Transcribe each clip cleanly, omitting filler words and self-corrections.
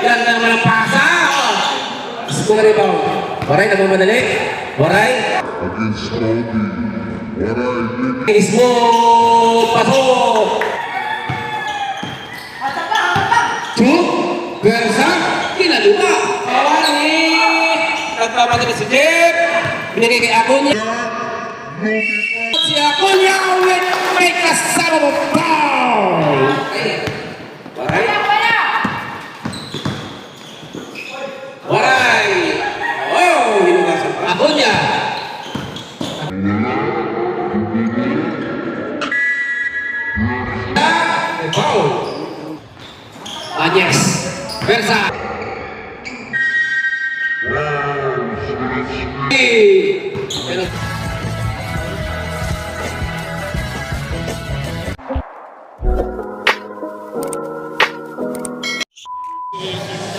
Ganda naman ang pasa. Score rebound. Waray na mamadali. Waray. Against Cody. Waray. Ismo. Pasok. Two. Gersa. Kinaluwa. Kawan ni. Nagpapadali si Jeff. Binigay kay Akunya. Si Akunya with may kasama mo. Foul. Waray. Waray. Oh, hinugasan pa. Akunya. Foul. Anyes. Versa.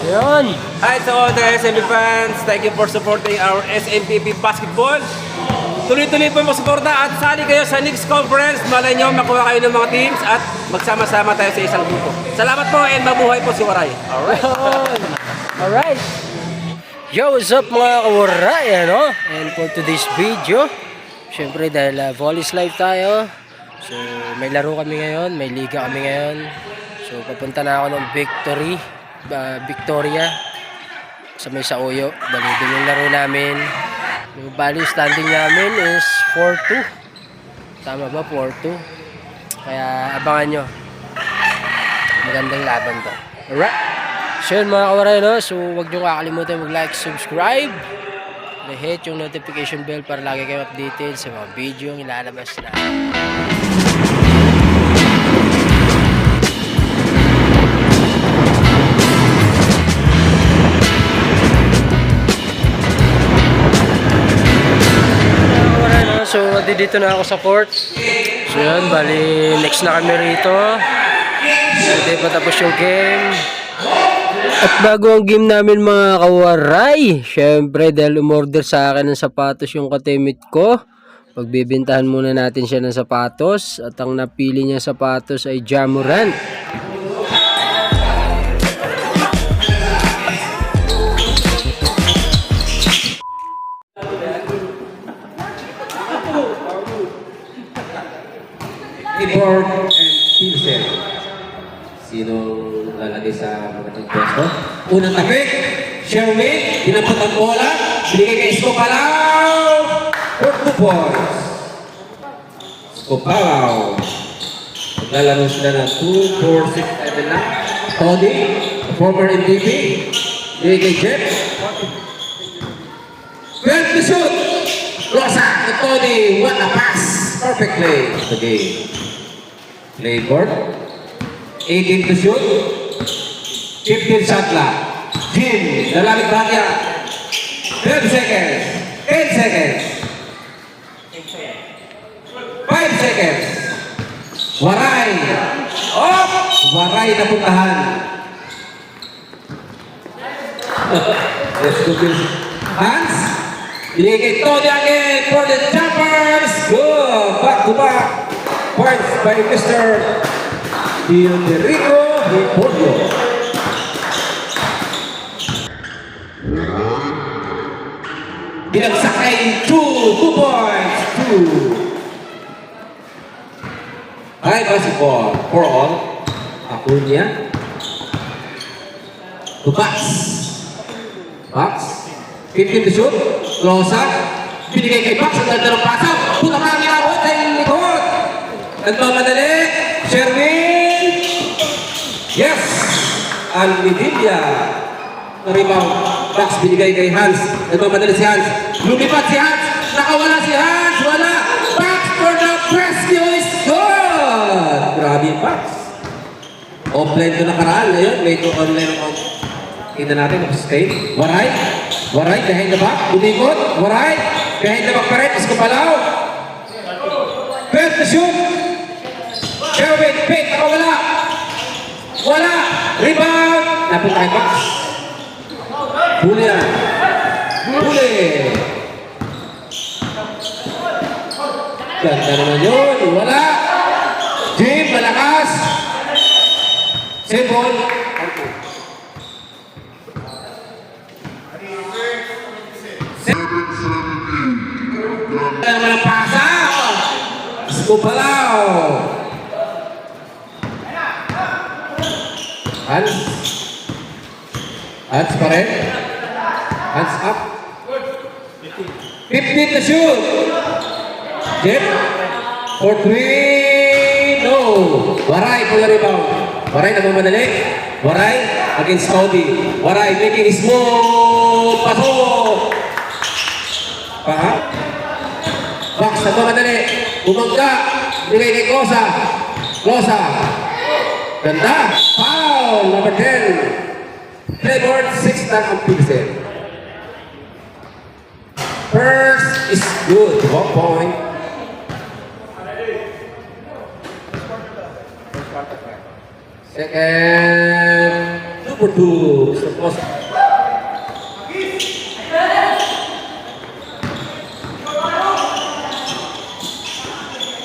Yun. Hi to all the SMP fans. Thank you for supporting our SMPP basketball. Tuloy-tuloy po magsuporta at sali kayo sa next conference. Malay nyo makuha kayo ng mga teams at magsama-sama tayo sa isang grupo. Salamat po and mabuhay po si Waray. Alright. Alright. Yo, what's up mga kawaray, ano? And for today's video, syempre dahil Volleys Live tayo. So, may laro kami ngayon, may liga kami ngayon. So, papunta na ako ng Victoria sa may Sauyo. Dali din yung laro namin. Yung bali standing namin is 4-2. Tama ba? 4-2. Kaya abangan nyo. Magandang laban to. Alright. So yun mga kawaray, no? So huwag nyo kakalimutan mag-like, subscribe. I-hit yung notification bell para lagi kayo updated sa mga video yung ilalabas na. So, dito na ako sa court. So, yun. Bali, next na kami rito. Hindi pa tapos yung game. At bago ang game namin mga kawaray, syempre dahil umorder sa akin ng sapatos yung katimit ko, pagbibintahan muna natin siya ng sapatos. At ang napili niya sapatos ay Ja Morant. Keyboard and Pilsen. Sino lalagay sa mga pwesto? Unang tapik, Sherwin, dinapot ang bola, binigay kay Skopalaw, for 2 points. Skopalaw. Maglalaro sila ng 2, 4, 6, 7 na. Tony, former MVP, binigay kay Jeff. 12 to shoot. Rosa, Tony, what a pass. Perfect play of the game. Play board. 18 to shoot. 15 shot clock. Jim, lalapit bahagya. 12 seconds. 10 seconds. 5 seconds. Waray. Oh! Waray na puntahan. Let's go to Hans. Binigay Tony again for the jumpers. Good. Back to back. Points by Mr. Federico Hipoglio. Binagsak ay 2 points. 2. High basketball for all. Akunya. To Bax. 15 to shoot. Rosa. Binigay kay Bax. Ang ganda ng pasaw. Punta ka ang inabot ay likod. Nagmamadali. Sherwin. Yes. Alvidilla. Rebound. Bax binigay kay Hans. Nagmamadali si Hans. Lumipat si Hans. Nakawala si Hans. Wala. Bax for the rescue is good. Grabe yung Bax. Offline to nakaraan. Ngayon, may to online on. Kita natin ang state. Waray. Waray behind the back. Umikot. Waray. Behind the back pa rin. Iskopalaw. First to shoot. Sherwin. Pick. Nakawala. Wala. Rebound. Napunta kay Bax. Huli na. Huli. Ganda naman yun. Wala. Jim, malakas. Same ball. Ganda naman ang pasa. Skupalaw. Hands. Hands pa rin. Hands up. 15 to shoot. Jet. For 3. No. Waray for the rebound. Waray nagmamadali. Waray against Cody. Waray making smooth. Pasok. Paha. Box nagmamadali. Bumangga. Bigay kay Kosa. Kosa. Ganda. Foul. Number 10. Playboard 6 na ang pixel. First is good. 1 point. Second. Number 2. Mr. Kosa.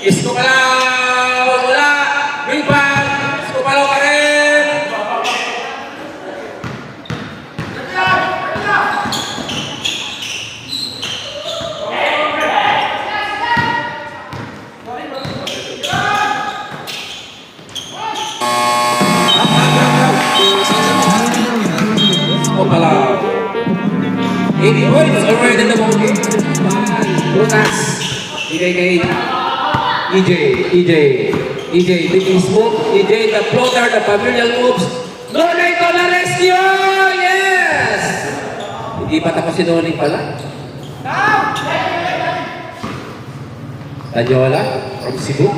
Iskupalaw. Wala. Rebound. Iskupalaw pa rin. Iskupalaw. 8 points already in the ball game. Lucas. Bigay kay EJ making smooth. EJ, the floater, the familiar moves. Nolay to na rescue! Yes! Hindi pa tapos si Nolay pala. Tanyola from Cebu.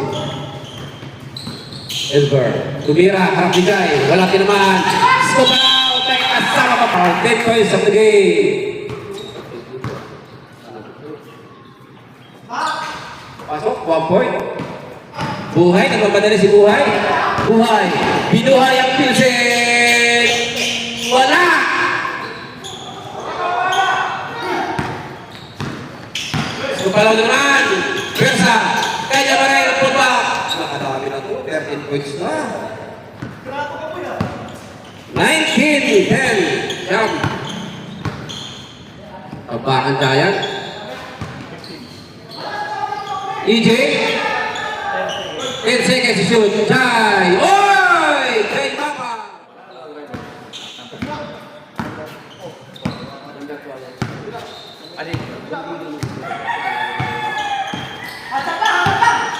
Elber. Tumira, harap bigay. Wala tinaman. Skopalaw, may kasama pa pa. 10 points of the game. Pasok, 1 point. Buhay, nagpapadali si Buhay. Buhay. Binuhay ang Pilsen. Wala. Supalaw naman. Versa. Kanya ba rin ang punta? Nakadami na ito. 13 points na. 19-10. Jump. Kabakan tayan. EJ. 10 seconds to shoot. Jai. Oy! Jai Mama.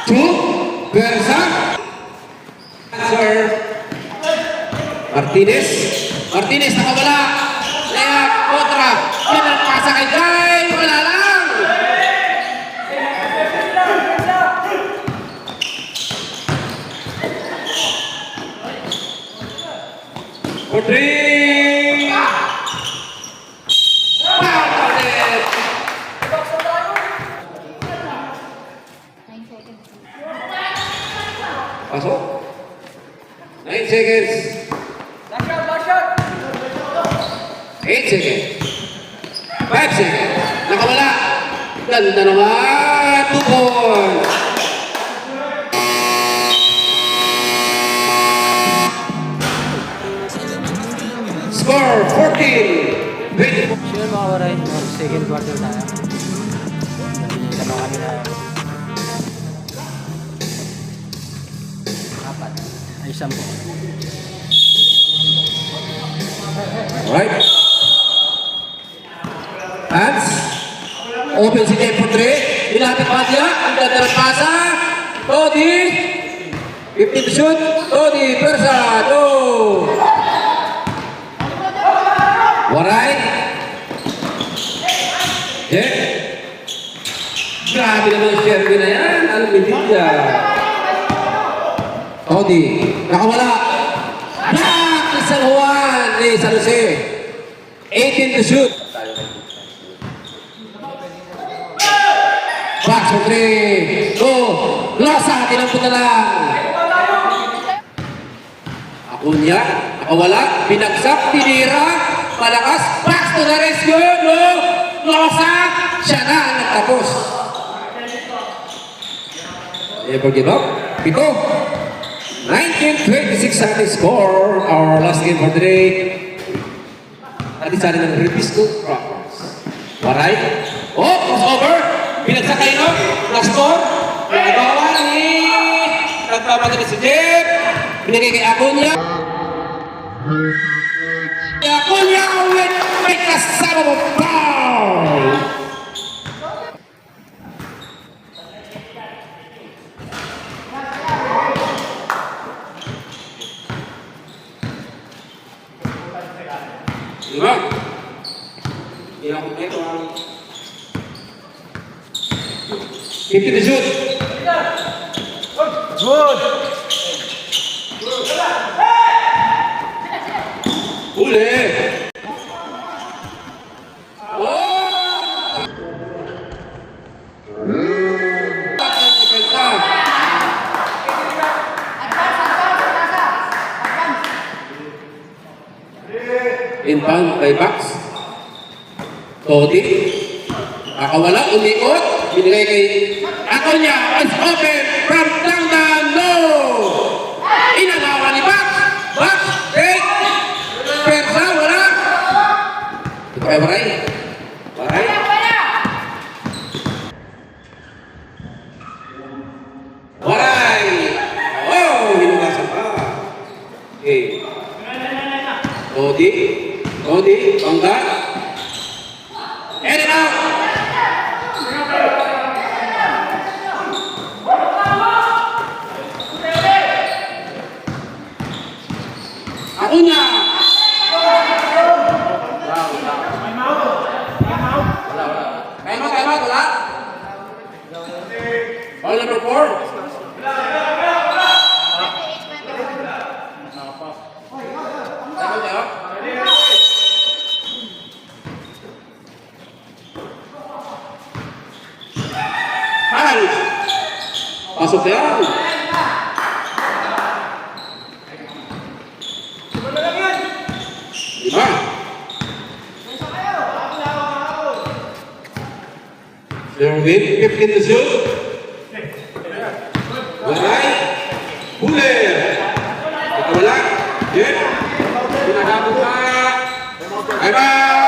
Two. Versa. Answer. Martinez. Martinez nakawala. Layup. Kontra. Pinagpasa kay Jai. Wala lang. For 3. Pasok. 9 seconds. 8 seconds. 5 seconds. Nakawala. Ganda naman. 2 points. Score 14. So yun mga waray, second quarter tayo. Nabili naman kami na 4. Ay 10. Alright. Hands. Open si Dave for 3. Ilapit pa niya. Ang ganda ng pasa. Todi. 15 to shoot. Todi. Persa. Go. Waray. Jet. Grabe naman ang Sherwin na yan. Alam mo niya. Todi. Nakawala. Black! San Juan. San Jose. 18 to shoot. Box for 3. Go. Losa. Tinampun na lang. Akunya. Nakawala. Binagsak. Tinira. Malakas, pass to the rescue, no, Losa, siya na ang nagtapos. Never give up, 7. 19-26 sa ating score, our last game for today. At isa rin ng Repisco Rockers. Waray, oh, crossover, Pinagsakay no? Na-score. Nagawa ni... Nagpapadali si Jeff. Binigay kay Acuña. Acuña with may kasama mo foul. Diba? Hindi ako kompleto ang 50 to shoot. Good! Huli! Oh! Depensa. Inbound by Bax. Todi. Nakawala, umikot. Binigay kay Acuña. It's open from down, no! Inagawa ni Bax. Bax, take. Persa, wala. Ito kay Waray. Waray. Waray. Oh, hinugasan pa. Okay. Todi. Todi, bangga. And it out. Acuña. Time out, wala. Ball number 4. Pasok yan. Diba? Sherwin, 15 to shoot. Waray. Huli. Ito wala. Jet. Pinagabot pa. Bye-bye.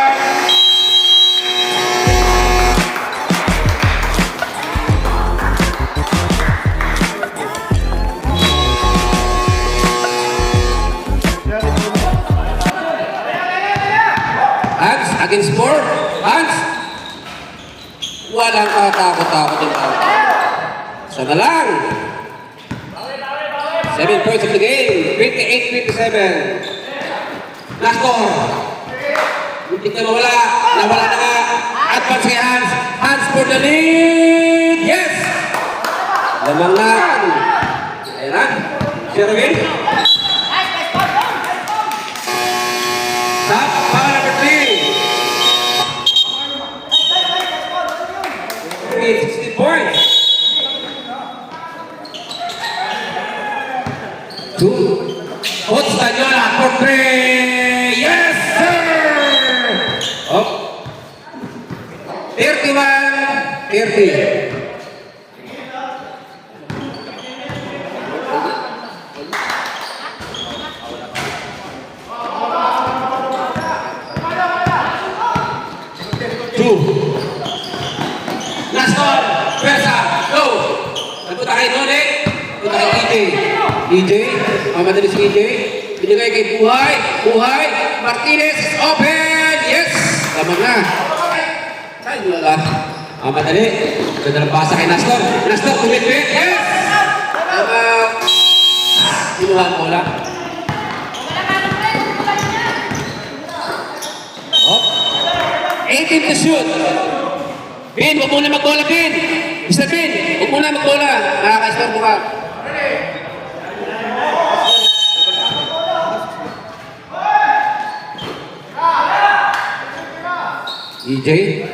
Hans, against 4. Hans. Walang katakot-takot yung tao. Sana lang. 7 points of the game. 28-27. Last score. Muntik na mawala. Nawala na nga. Advance kay Hans. Hans for the lead. Yes! Lamang na. Ayan na. Sherwin. Stop. Power number 3. 60 points. 2. Coach Tanyola for 3. Yes, sir! Oh. 31-30. Last one. Persa. Go. Nagpunta kay None. Nagpunta kay EJ. Mamadali si EJ. Binigay kay Buhay. Buhay. Martinez is open. Yes. Lamang na. Saan yung lala? Mamadali. Ganda ng pasa kay Nastor. Nastor, tumit-bit. Yes. Kinuha mo lang. Oh. 18 to shoot. Bin, huwag muna magbola, Bin. Mr. Bin, huwag muna magbola. Nakaka-score mo ka. EJ.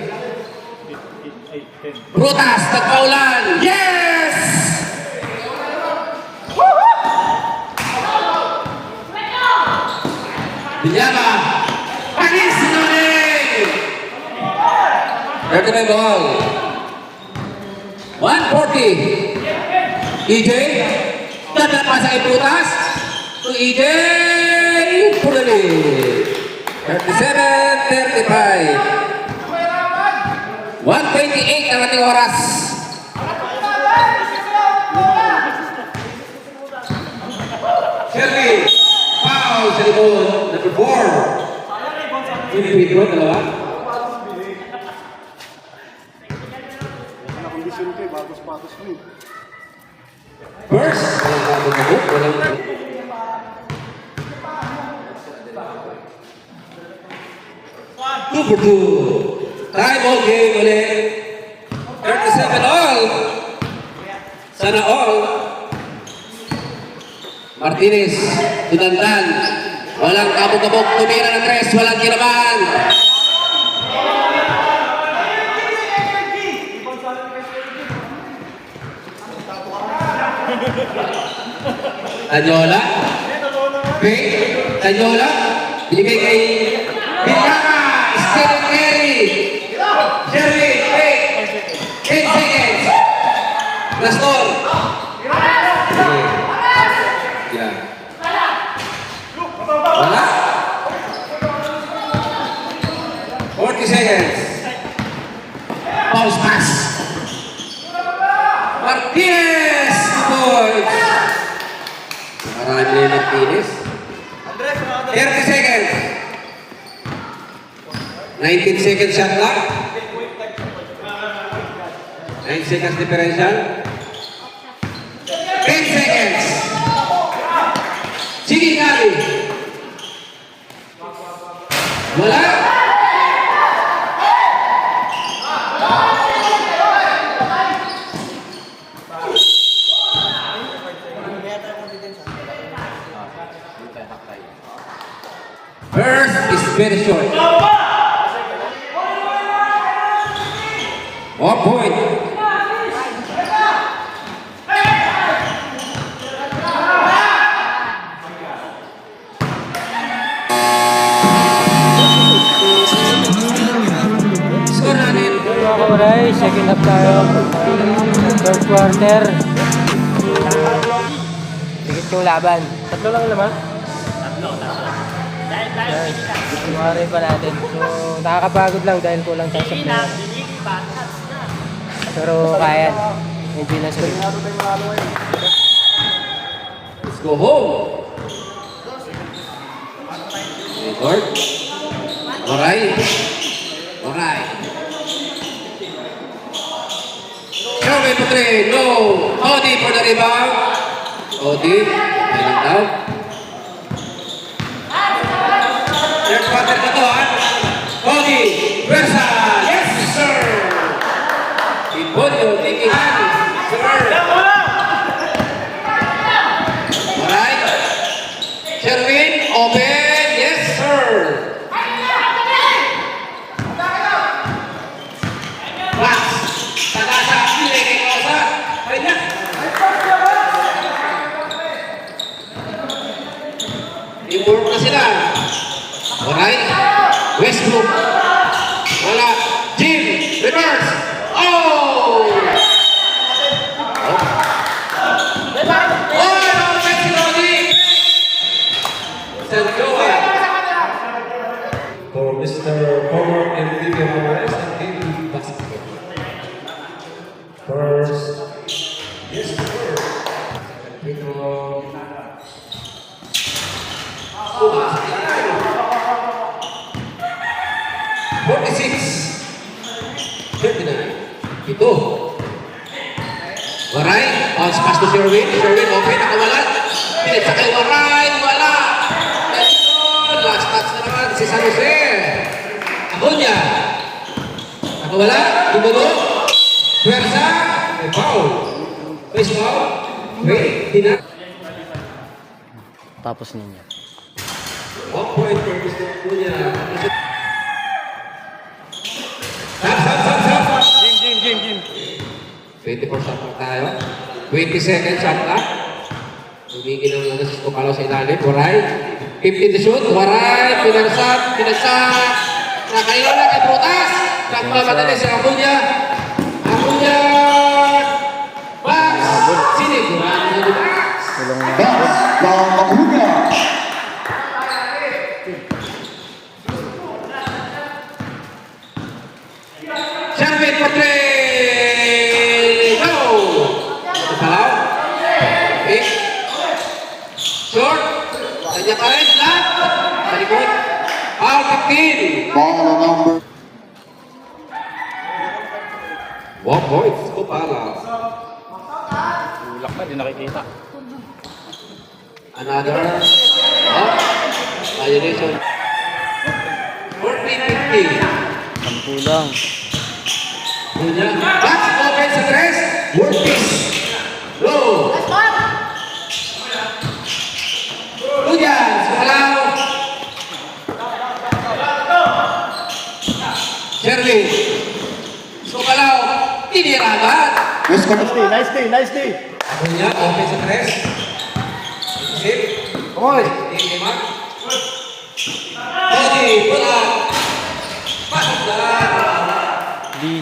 Brutas, nagpaulan. Yes! Bilyama. Panis, Sinone! 39 ball. 140. EJ. Dapat pa sa Brutas. To EJ. Pulali. 37-35. 1:28 ang ating oras. Shelby, foul sa likod, number 4. Free throw, dalawa. First, walang two for two. Tie ball game ulit. 37 all. Sana all. Martinez, Tudandan. Walang kabog-kabog, tumira ng tres, walang kinabahan. Tanyola. Pay. Tanyola. Binigay kay Binyaka. Stephen Terry. Jerry. Pay. 10 seconds. Last ball. Yeah. Wala. 40 seconds. Pause pass. Martinez. Boys. Marami na yung Martinez. 30 seconds. 19 seconds shot clock. 9 seconds differential. 10 seconds. Sige Gabi. Wala. First is very short. 1 point. Score natin. Mga kawaray, second half tayo. Third quarter. Tikit yung laban. Tatlo lang naman? Iwari pa natin. So, nakakapagod lang dahil kulang tayo sa player. Pero kaya. Hindi na sila. Let's go home. Record. Alright. Alright. Shelby for three. No. Cody for the rebound. Cody. Ayun daw. Third quarter na to, ha? Cody. Versa. Yes, sir. Ibonyo. Taking hand. Sir. Alright. Sherwin. Open. Yes, sir. Max. Tagasa. Pili kay Kosa. Ayun na. Teamwork na sila. Alright. Westbrook. Wala. Jim. Reverse. Oh! For Mr. Former MVP of our SMPP basketball. First, yes, sir. Ito. 46. 39. Ito. Waray. Bounce pass to Sherwin. Sherwin open. Nakawalan. Pilit sa kay Waray. Wala. Ayun. Last touch na naman si San Jose. Agonya. Nakawala. Dumuro. Puwersa. May foul. Face foul. Wait. Tina. Tapos ninyo. 1 point for Mr. Agonya. Jim. 24 shot clock tayo. 20 seconds shot clock. Tumigil ang ano si Kupalo sa ilalim. Waray. 15 to shoot. Waray. Pinagsak. Nakailo na kay Prutas. Nagmamadali si Acuña. Acuña. Max. Siniguran niya ni Max. That's Dom Acuna. Sherwin Captain. Ball number 1 point, Skopala. Tulak na, di nakikita. Another. Violation. 14-15. Sampu lang. Punya. Box open sa tres. Work piece. Low. Hujan, Sumalaw. Sherwin. Sumalaw. Tinirabat. Escopalaw. Nice day. Punya open sa tres. Sip. Oy! Lima. Tony, bola. Pasok lang. Di.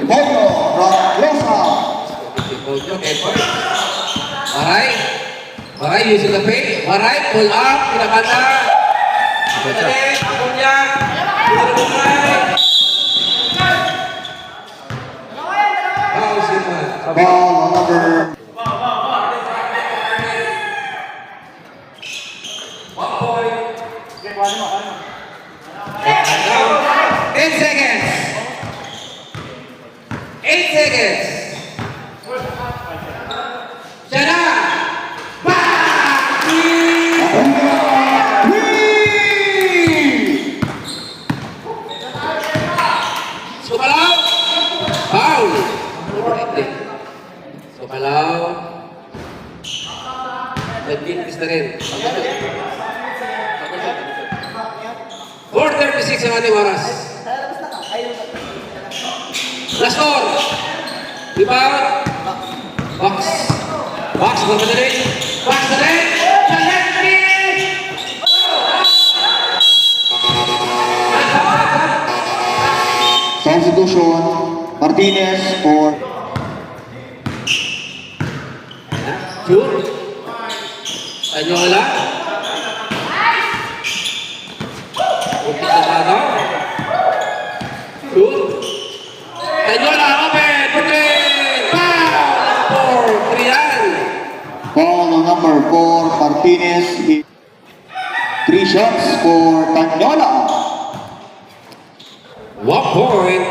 Boyo from Losa. Waray, using the fake. Waray, pull up, pinabanda. Madali, akong niya. Wow, Siman. Ball number 10 seconds. 8 seconds. Siya na. Sumalaw. Foul. Sumalaw. Nag-intis na rin. 4:36 ang ating oras. Last score. Rebound. Box. Box. Magmadali. Box na rin. substitution. Martinez for Shoot. Anyola. Untuk Sabado. Shoot. Anyola open. Putri. Foul. For Trian. ball number 4 Martinez. 3 shots for Tanyola. 1 point.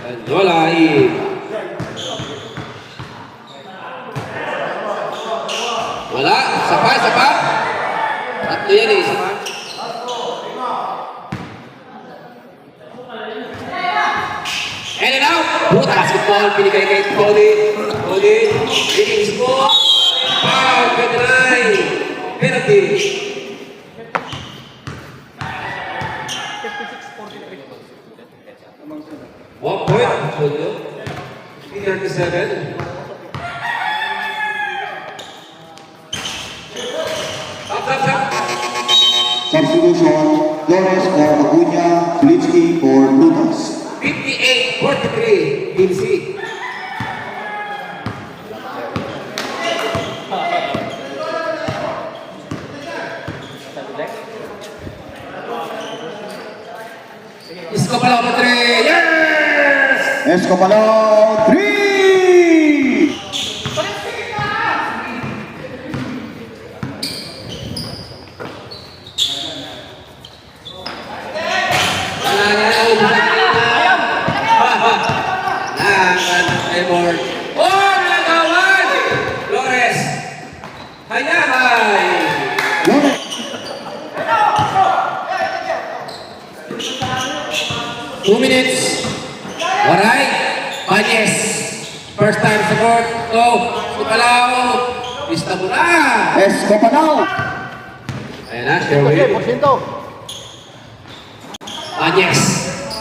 Anyola in. Wala. Sapa. Tatlo yan eh. Sapa. And it out. Buta basketball. Pinigay kay Cody. Leading score. Foul. 29. Penalty. 1 point. 37. Up. Substitution. Flores for Agunya. Flitsky for Lucas. 58-43. DC. Escopalaw pa 3. Yes! Escopalaw 3. Oh, nagawan! Flores. Hayahay. Flores. 2 minutes. Waray. Banyes. First time sa court. Go. Sukalaw. Pista mo na. Escopalaw. Ayan na, Sherwin. Banyes.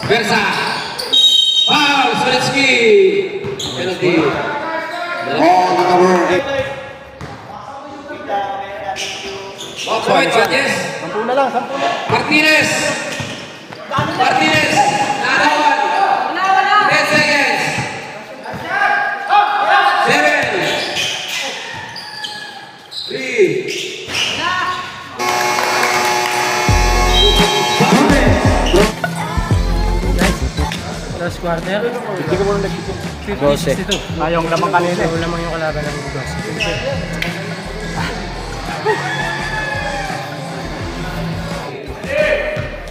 Versa. Foul. Solitsky. Penalty. Ball number 8. 1 point. Banyes. Martinez. Nanawan. 10 seconds. 7. 3. Last quarter. Hindi ko muna nag-12. 52. Ayaw lamang kanina. Ayaw lamang yung kalaban ng 12.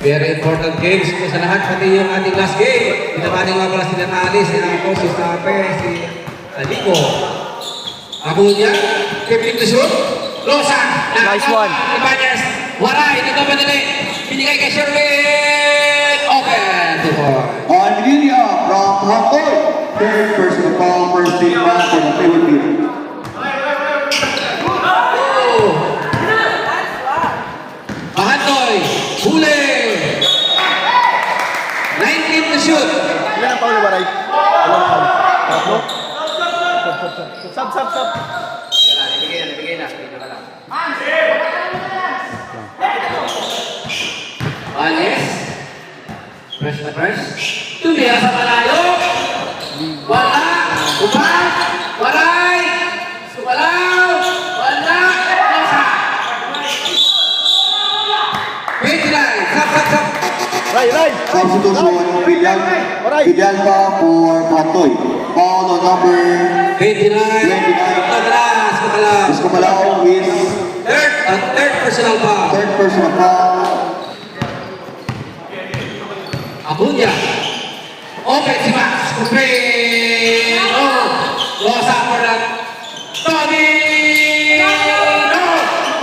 Very important games po sa lahat, pati yung ating last game. Pinabati nga pala si Natali, si Ako, si Stape, si Aliko. Abunya, 15 to shoot. Losa. Nice one. Ibanez. Waray, dito madali. Binigay kay Sherwin. Open. 2 points. On Lilia from Hantoy. Third personal foul, first team foul for the Philippines. Mahantoy. Huli. 19 to shoot. Ilan ang paulo, Baray? Ilan ang paulo? Tatlo? Sub. Alis. Press na press. Tumira sa malayo. Wala. Upat. Waray. Sumalaw. Wala. Losa. 29. Sap. Ray! Substitution, Villalba for Hantoy. Foul on number 29. Katalas. Escobalao is Third personal foul. third personal foul. Abunya. Open si Max. Screen. Losa for that. Tony. No.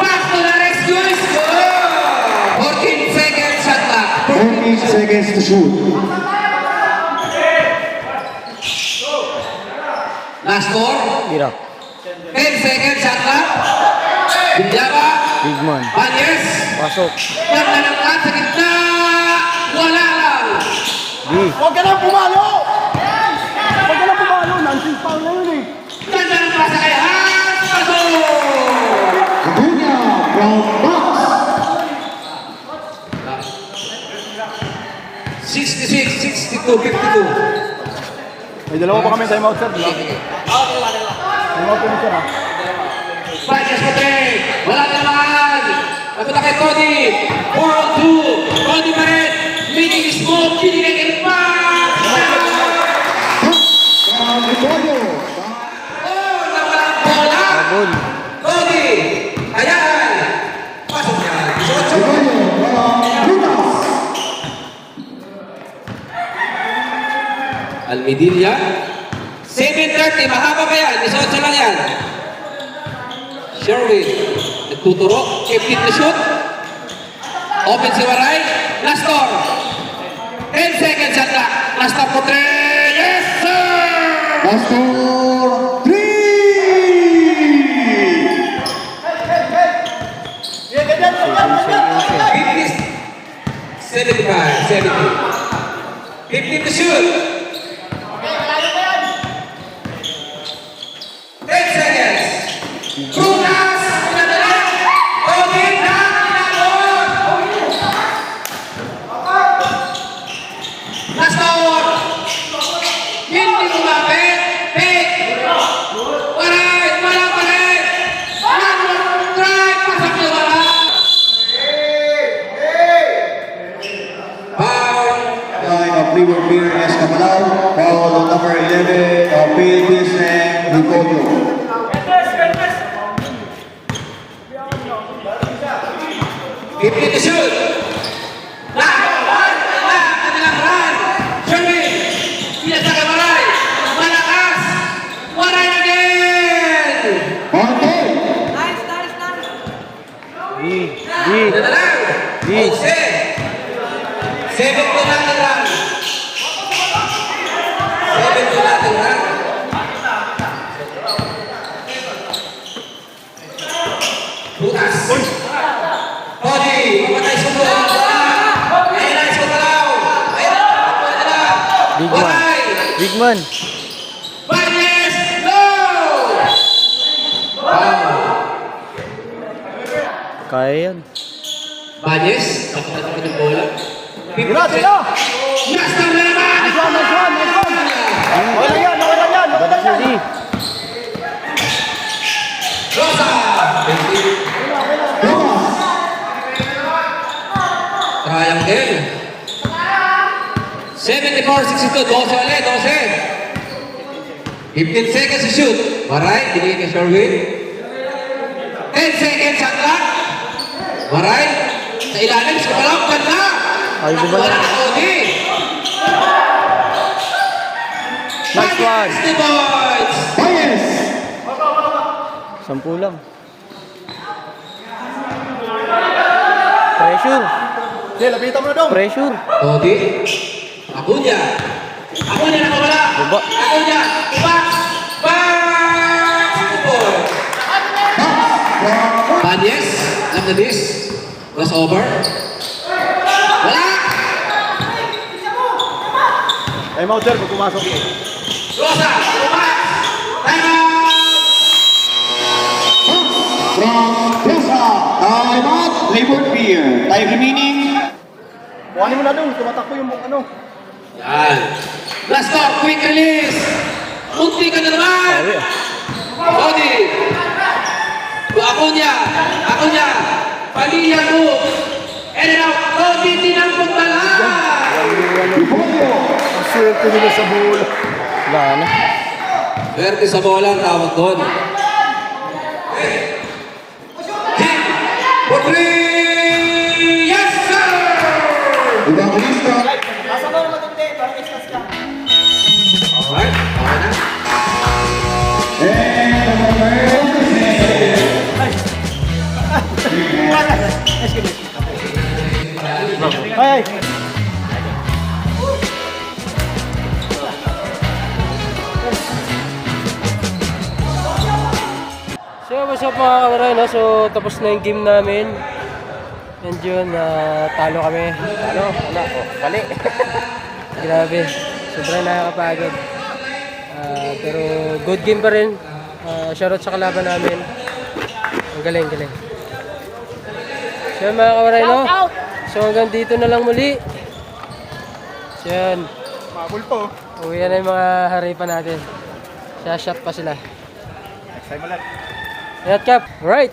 Back to the rescue. Score. 14 seconds shot clock. 14 seconds to shoot. Last score. Tira. 10 seconds shot clock. Bilyaba. Bigman. Banyes. Pasok. Ganda ng cut sa gitna. Wala lang. Huwag ka nang pumalo! Nonsense foul na yun eh. Ganda ng pasa kay Hans. Pasok. Abunya from Box. 66, 62, 52. May dalawa pa kami timeout, sir. Timeout kami, sir, ha? Banyes ko wala naman. Napunta kay Cody. 4-2. Cody pa rin. Making smoke. Pinigay kay Pax. From Gregorio. Nawalang bola. Cody. Ayan. Pasok niya. 18. Gregorio from Lucas. Almedilla. 7:30. Mahaba pa yan. 18 lang yan. Sherwin. Nagtuturo. 15 na shoot. Open si Waray. Last score. 10 seconds shot clock. Last stop for 3. Yes, sir! Last score, 3! 75, 70. 15 to shoot. 10 seconds. Lucas, pinadala. Open na, pinabot. Last score. Hindi kumapit. Pick. Waray, wala pa rin. One more try. Pasok na wala. Foul. Line of Liverpool Escobalao. Foul on number 11 of Philippines and Gregorio. 15 to shoot. Kanilang run. Sherwin. Pinasa kay Waray. Malakas. Waray again. Hantoy. Ito na lang. Jose. 7 to natin run. 7 to natin run. Bukas. Cody, mamatay sundo. Ayun na, Escobalao. Ayun na. Waray. Bigman. Banyes. Low. Kaya yan. Banyes. Nakita ng bola. Tira! Master na naman. Wala yan! Rosa. Triangle. 74-62. 12 ulit. 12. 15 seconds to shoot. Waray. Binigay kay Sherwin. 10 seconds shot clock. Waray. Sa ilalim. Sa palang. Ganda. Ay, di ba Wala lang? na Cody. Next one. The boys. Bias! 10 lang. Pressure. Sige, lapitan mo na dong. Pressure. Cody. Acuña. Acuña nakawala. Baba. Acuña. Back. Basketball. Banyes. After this. Crossover. Wala. Time out, sir, pag pumasok. Rosa. Pumas. Time out. From Rosa. Time out. Labor beer. Time remaining. Kuhanin mo na dong, tumatakbo yung ano. Yan. Last stop. Quick release. Munti ka na naman. Cody. Acuña. Acuña. Padilla move. And now, Cody tinampot na lang. Ang swerte nila sa bola. Wala na. Verde sa bola ang tawag doon. Hit for three! Yes, sir! Evangelista. Alright, okay na. And Ay, ay. So, what's up mga kamera, no? So, tapos na yung game namin. And yun, talo kami. Talo? Wala. Oh, pali. Grabe. Sobrang nakakapagod. Pero good game pa rin. Shoutout sa kalaban namin. Ang galing, galing. So, yun, mga kamera, no? So, hanggang dito na lang muli. So, yun. Mabul po. Uwi na yung mga haripan natin. Shot pa sila. Next time ulit. Ingat, Cap. Right.